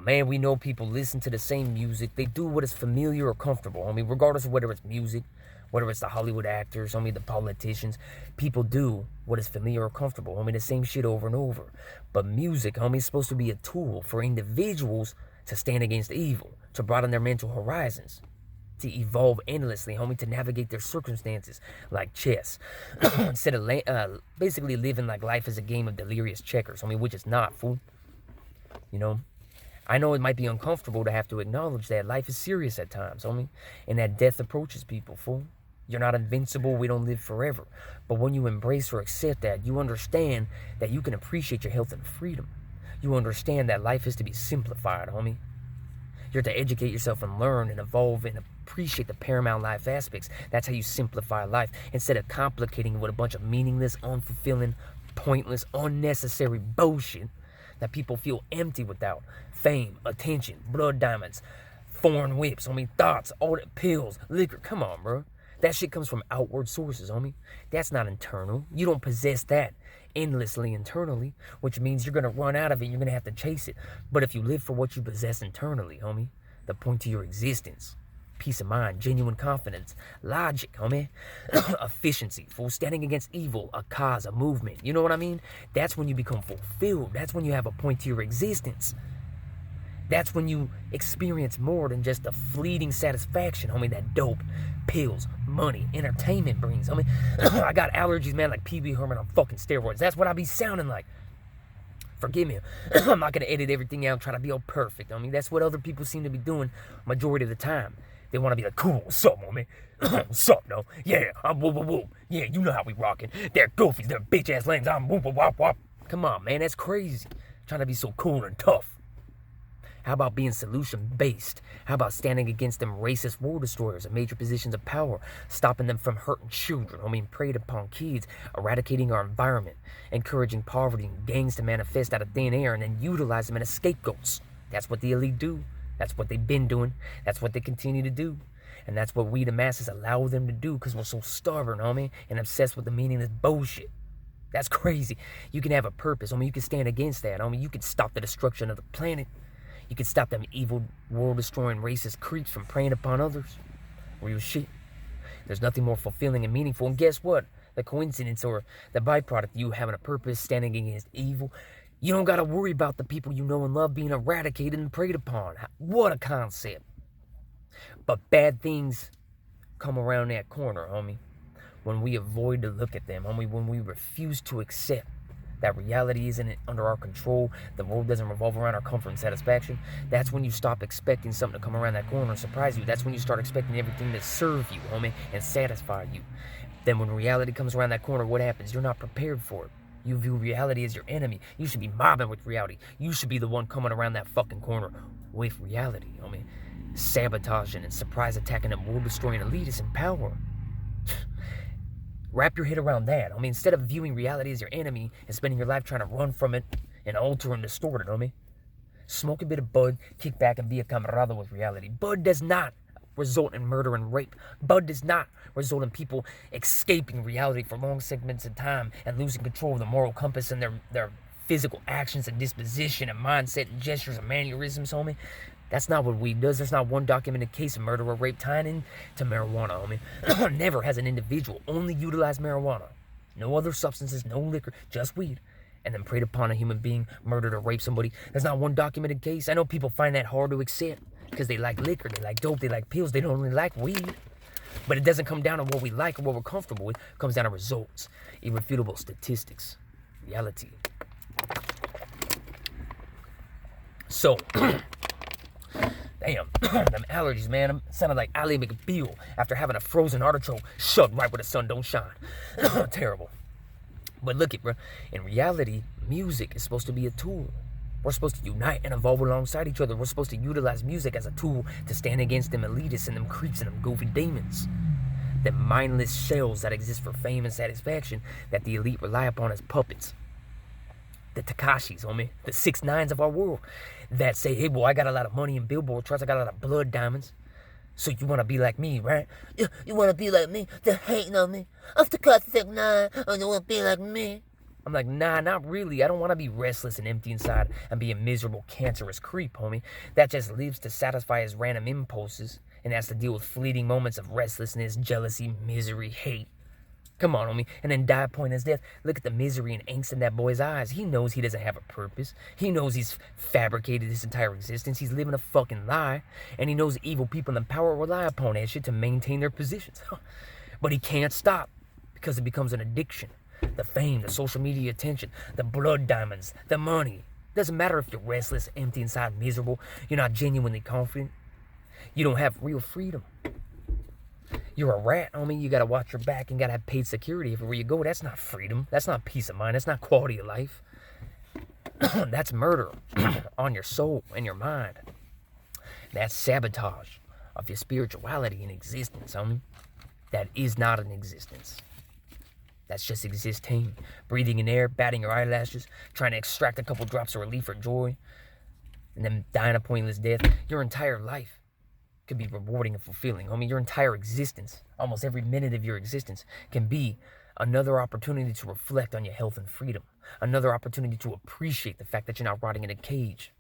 man, we know people listen to the same music. They do what is familiar or comfortable, homie, regardless of whether it's music, whether it's the Hollywood actors, homie, the politicians. People do what is familiar or comfortable, homie, the same shit over and over. But music, homie, is supposed to be a tool for individuals to stand against evil, to broaden their mental horizons, to evolve endlessly, homie, to navigate their circumstances like chess. Instead of basically living like life is a game of delirious checkers, homie, which is not, fool. You know? I know it might be uncomfortable to have to acknowledge that life is serious at times, homie, and that death approaches people, fool. You're not invincible, we don't live forever. But when you embrace or accept that, you understand that you can appreciate your health and freedom. You understand that life is to be simplified, homie. You're to educate yourself and learn and evolve and appreciate the paramount life aspects. That's how you simplify life, instead of complicating it with a bunch of meaningless, unfulfilling, pointless, unnecessary bullshit that people feel empty without. Fame, attention, blood diamonds, foreign whips, homie, thoughts, all that, pills, liquor. Come on, bro. That shit comes from outward sources, homie. That's not internal. You don't possess that endlessly internally, which means you're going to run out of it. You're going to have to chase it. But if you live for what you possess internally, homie, the point to your existence, peace of mind, genuine confidence, logic, homie, efficiency, full standing against evil, a cause, a movement. You know what I mean? That's when you become fulfilled. That's when you have a point to your existence. That's when you experience more than just a fleeting satisfaction, homie, that dope, pills, money, entertainment brings, homie. I got allergies, man, like Pee Wee Herman on fucking steroids. That's what I be sounding like. Forgive me. I'm not going to edit everything out and try to be all perfect, homie. That's what other people seem to be doing majority of the time. They want to be like, cool, what's up, homie? What's up, no? Yeah, I'm whoop, whoop, whoop. Yeah, you know how we rockin'. They're goofies, they're bitch-ass lames. I'm whoop, whoop, whoop, whoop. Come on, man, that's crazy. Trying to be so cool and tough. How about being solution-based? How about standing against them racist world destroyers in major positions of power, stopping them from hurting children, preyed upon kids, eradicating our environment, encouraging poverty and gangs to manifest out of thin air, and then utilize them as scapegoats? That's what the elite do. That's what they've been doing. That's what they continue to do. And that's what we, the masses, allow them to do because we're so stubborn, homie, and obsessed with the meaningless bullshit. That's crazy. You can have a purpose, homie. You can stand against that, homie. You can stop the destruction of the planet. You can stop them evil, world-destroying racist creeps from preying upon others. Real shit. There's nothing more fulfilling and meaningful. And guess what? The coincidence or the byproduct of you having a purpose, standing against evil, you don't got to worry about the people you know and love being eradicated and preyed upon. What a concept. But bad things come around that corner, homie. When we avoid to look at them, homie. When we refuse to accept that reality isn't under our control, the world doesn't revolve around our comfort and satisfaction, that's when you stop expecting something to come around that corner and surprise you. That's when you start expecting everything to serve you, homie, and satisfy you. Then when reality comes around that corner, what happens? You're not prepared for it. You view reality as your enemy. You should be mobbing with reality. You should be the one coming around that fucking corner with reality, homie. Sabotaging and surprise attacking them world-destroying elitists in power. Wrap your head around that. Instead of viewing reality as your enemy and spending your life trying to run from it and alter and distort it, homie. Smoke a bit of bud, kick back, and be a camarada with reality. Bud does not result in murder and rape. Bud does not result in people escaping reality for long segments of time and losing control of the moral compass and their physical actions and disposition and mindset and gestures and mannerisms, homie. That's not what weed does. There's not one documented case of murder or rape tying into marijuana, homie. Never has an individual only utilized marijuana. No other substances, no liquor, just weed. And then preyed upon a human being, murdered or raped somebody. There's not one documented case. I know people find that hard to accept because they like liquor, they like dope, they like pills. They don't really like weed. But it doesn't come down to what we like or what we're comfortable with. It comes down to results, irrefutable statistics, reality. So... Damn, them allergies, man. I'm sounding like Ali McBeal after having a frozen artichoke shoved right where the sun don't shine. Terrible. But look it, bro. In reality, music is supposed to be a tool. We're supposed to unite and evolve alongside each other. We're supposed to utilize music as a tool to stand against them elitists and them creeps and them goofy demons. Them mindless shells that exist for fame and satisfaction that the elite rely upon as puppets. The Tekashis, homie, the 6IX9INEs of our world that say, hey, boy, I got a lot of money in billboard charts, I got a lot of blood diamonds. So you want to be like me, right? You want to be like me? They're hating on me. I'm the classic 9, and you want to be like me. I'm like, nah, not really. I don't want to be restless and empty inside and be a miserable, cancerous creep, homie. That just lives to satisfy his random impulses and has to deal with fleeting moments of restlessness, jealousy, misery, hate. Come on, homie. And then die upon his death. Look at the misery and angst in that boy's eyes. He knows he doesn't have a purpose. He knows he's fabricated his entire existence. He's living a fucking lie. And he knows evil people in power rely upon that shit to maintain their positions. But he can't stop because it becomes an addiction. The fame, the social media attention, the blood diamonds, the money. Doesn't matter if you're restless, empty inside, miserable. You're not genuinely confident. You don't have real freedom. You're a rat, homie. You gotta watch your back and gotta have paid security everywhere you go. That's not freedom. That's not peace of mind. That's not quality of life. That's murder on your soul and your mind. That's sabotage of your spirituality and existence, homie. That is not an existence. That's just existing. Breathing in air, batting your eyelashes, trying to extract a couple drops of relief or joy, and then dying a pointless death. Your entire life could be rewarding and fulfilling, homie. Your entire existence, almost every minute of your existence, can be another opportunity to reflect on your health and freedom. Another opportunity to appreciate the fact that you're not rotting in a cage.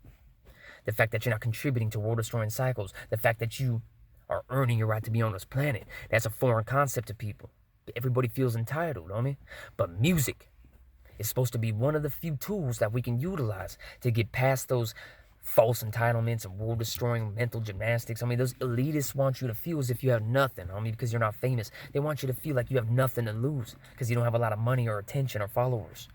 The fact that you're not contributing to world-destroying cycles. The fact that you are earning your right to be on this planet. That's a foreign concept to people. Everybody feels entitled, homie. But music is supposed to be one of the few tools that we can utilize to get past those false entitlements and world-destroying mental gymnastics. I mean, those elitists want you to feel as if you have nothing, homie, because you're not famous. They want you to feel like you have nothing to lose because you don't have a lot of money or attention or followers.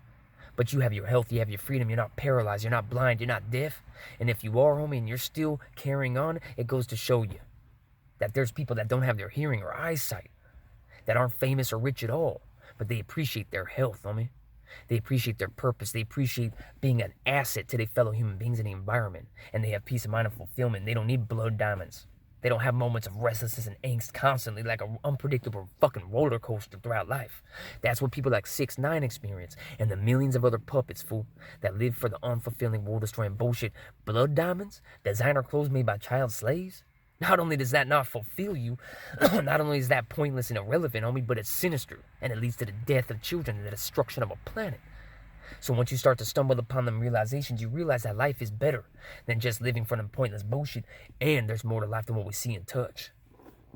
But you have your health, you have your freedom, you're not paralyzed, you're not blind, you're not deaf. And if you are, homie, and you're still carrying on, it goes to show you that there's people that don't have their hearing or eyesight, that aren't famous or rich at all, but they appreciate their health, homie. They appreciate their purpose. They appreciate being an asset to their fellow human beings in the environment. And they have peace of mind and fulfillment. They don't need blood diamonds. They don't have moments of restlessness and angst constantly like an unpredictable fucking roller coaster throughout life. That's what people like 6IX9INE experience. And the millions of other puppets, fool, that live for the unfulfilling, world-destroying bullshit. Blood diamonds? Designer clothes made by child slaves? Not only does that not fulfill you, not only is that pointless and irrelevant, homie, but it's sinister, and it leads to the death of children and the destruction of a planet. So once you start to stumble upon them realizations, you realize that life is better than just living for them pointless bullshit, and there's more to life than what we see and touch.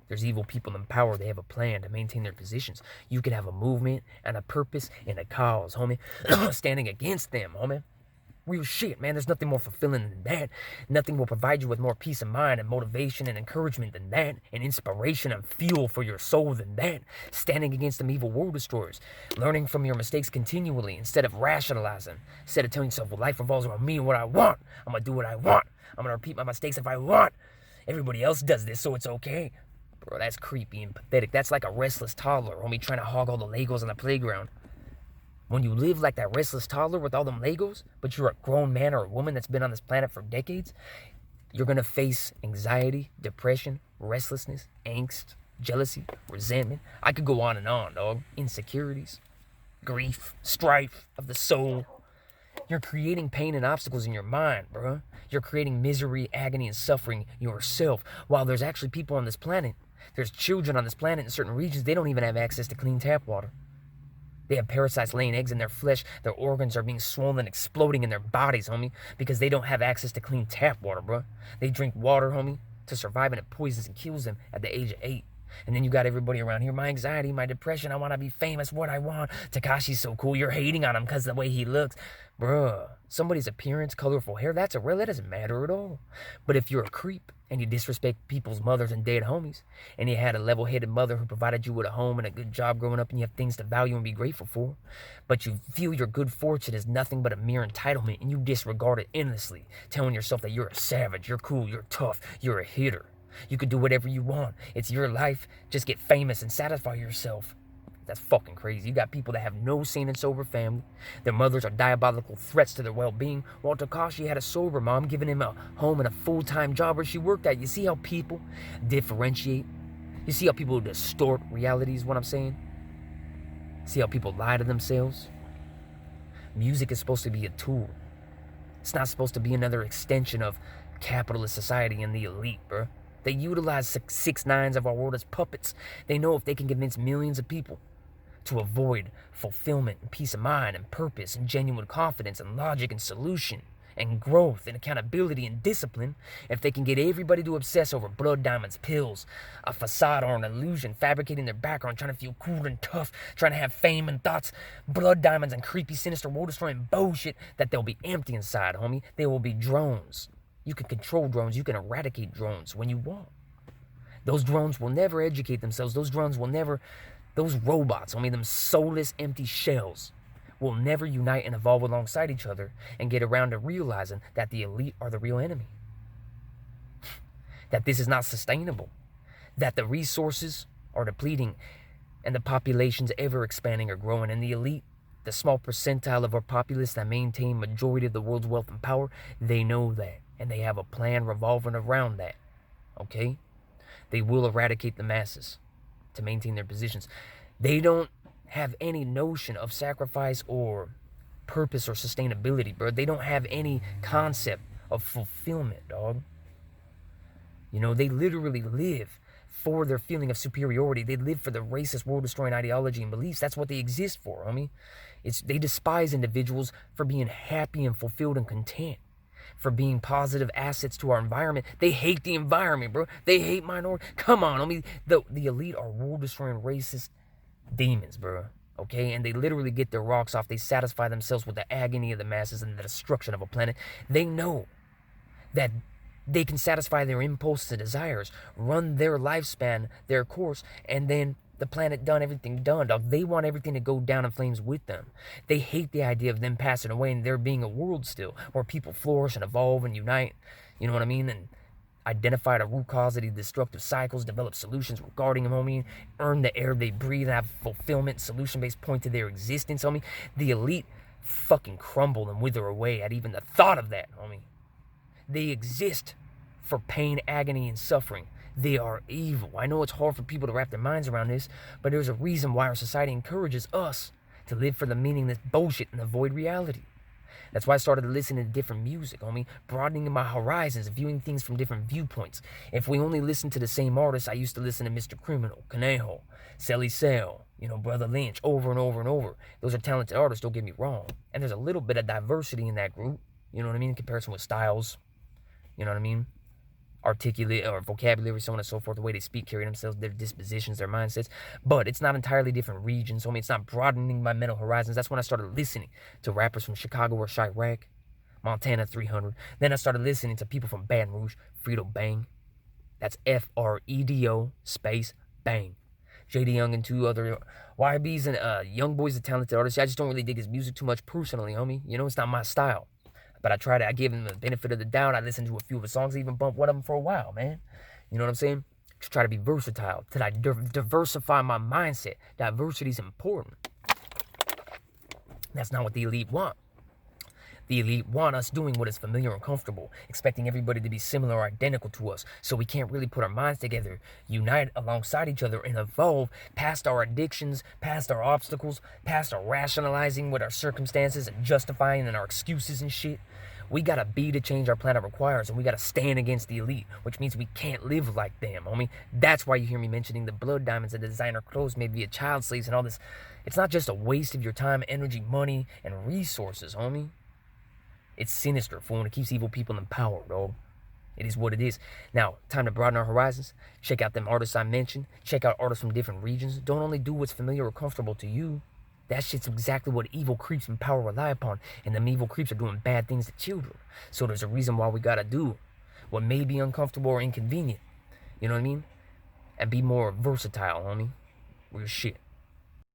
There's evil people in power. They have a plan to maintain their positions. You can have a movement and a purpose and a cause, homie, standing against them, homie. Real shit, man. There's nothing more fulfilling than that. Nothing will provide you with more peace of mind and motivation and encouragement than that. And inspiration and fuel for your soul than that. Standing against them evil world destroyers. Learning from your mistakes continually instead of rationalizing. Instead of telling yourself, well, life revolves around me and what I want. I'm going to do what I want. I'm going to repeat my mistakes if I want. Everybody else does this, so it's okay. Bro, that's creepy and pathetic. That's like a restless toddler, homie, trying to hog all the Legos on the playground. When you live like that restless toddler with all them Legos, but you're a grown man or a woman that's been on this planet for decades, you're going to face anxiety, depression, restlessness, angst, jealousy, resentment. I could go on, dog. Insecurities, grief, strife of the soul. You're creating pain and obstacles in your mind, bro. You're creating misery, agony, and suffering yourself. While there's actually people on this planet, there's children on this planet in certain regions, they don't even have access to clean tap water. They have parasites laying eggs in their flesh. Their organs are being swollen, exploding in their bodies, homie, because they don't have access to clean tap water, bro. They drink water, homie, to survive, and it poisons and kills them at the age of 8. And then you got everybody around here, my anxiety, my depression, I want to be famous, what I want. Tekashi's so cool, you're hating on him because of the way he looks. Bruh, somebody's appearance, colorful hair, that doesn't matter at all. But if you're a creep and you disrespect people's mothers and dead homies, and you had a level-headed mother who provided you with a home and a good job growing up, and you have things to value and be grateful for, but you feel your good fortune is nothing but a mere entitlement, and you disregard it endlessly, telling yourself that you're a savage, you're cool, you're tough, you're a hitter. You could do whatever you want. It's your life. Just get famous and satisfy yourself. That's fucking crazy. You got people that have no sane and sober family. Their mothers are diabolical threats to their well-being, while Tekashi had a sober mom giving him a home and a full-time job where she worked at. You see how people differentiate? You see how people distort reality is what I'm saying? See how people lie to themselves? Music is supposed to be a tool. It's not supposed to be another extension of capitalist society and the elite, bro. They utilize 6ix9ines of our world as puppets. They know if they can convince millions of people to avoid fulfillment and peace of mind and purpose and genuine confidence and logic and solution and growth and accountability and discipline, if they can get everybody to obsess over blood diamonds, pills, a facade or an illusion, fabricating their background, trying to feel cool and tough, trying to have fame and thoughts, blood diamonds and creepy, sinister, world-destroying bullshit, that they'll be empty inside, homie. They will be drones. You can control drones. You can eradicate drones when you want. Those drones will never educate themselves. Those drones will never... Those robots, them soulless, empty shells, will never unite and evolve alongside each other and get around to realizing that the elite are the real enemy. That this is not sustainable. That the resources are depleting and the population's ever expanding or growing. And the elite, the small percentile of our populace that maintain majority of the world's wealth and power, they know that. And they have a plan revolving around that. Okay? They will eradicate the masses to maintain their positions. They don't have any notion of sacrifice or purpose or sustainability, bro. They don't have any concept of fulfillment, dog. They literally live for their feeling of superiority. They live for the racist, world-destroying ideology and beliefs. That's what they exist for, homie. They despise individuals for being happy and fulfilled and content, for being positive assets to our environment. They hate the environment, bro. They hate minority. Come on, the elite are world-destroying racist demons, bro. Okay? And they literally get their rocks off. They satisfy themselves with the agony of the masses and the destruction of a planet. They know that they can satisfy their impulses and desires, run their lifespan, their course, and then the planet done, everything done, dog. They want everything to go down in flames with them. They hate the idea of them passing away and there being a world still where people flourish and evolve and unite, you know what I mean? And identify the root cause of these destructive cycles, develop solutions regarding them, homie, earn the air they breathe, and have fulfillment, solution-based point to their existence, homie. The elite fucking crumble and wither away at even the thought of that, homie. They exist for pain, agony, and suffering. They are evil. I know it's hard for people to wrap their minds around this, but there's a reason why our society encourages us to live for the meaningless bullshit and avoid reality. That's why I started listening to different music, homie, broadening my horizons, viewing things from different viewpoints. If we only listen to the same artists, I used to listen to Mr. Criminal, Conejo, 6IX9INE, Brother Lynch, over and over and over. Those are talented artists, don't get me wrong. And there's a little bit of diversity in that group, you know what I mean, in comparison with styles, you know what I mean? Articulate or vocabulary, so on and so forth, the way they speak, carry themselves, their dispositions, their mindsets. But it's not entirely different regions. It's not broadening my mental horizons. That's when I started listening to rappers from Chicago or Chirac, Montana 300. Then I started listening to people from Baton Rouge, Fredo Bang. That's Fredo space Bang. JD Young and two other YBs and Young Boy's a talented artist. I just don't really dig his music too much personally, homie. It's not my style. But I gave him the benefit of the doubt. I listened to a few of his songs, even bumped one of them for a while, man. You know what I'm saying? Just try to be versatile. To diversify my mindset. Diversity is important. That's not what the elite want. The elite want us doing what is familiar and comfortable, expecting everybody to be similar or identical to us, so we can't really put our minds together, unite alongside each other, and evolve past our addictions, past our obstacles, past our rationalizing with our circumstances and justifying and our excuses and shit. We gotta be to change our planet requires, and we gotta stand against the elite, which means we can't live like them, homie. That's why you hear me mentioning the blood diamonds and designer clothes made via child slaves and all this. It's not just a waste of your time, energy, money, and resources, homie. It's sinister, fool, and it keeps evil people in power, dog. It is what it is. Now, time to broaden our horizons. Check out them artists I mentioned. Check out artists from different regions. Don't only do what's familiar or comfortable to you. That shit's exactly what evil creeps in power rely upon. And them evil creeps are doing bad things to children. So there's a reason why we gotta do what may be uncomfortable or inconvenient. You know what I mean? And be more versatile, homie. Real shit.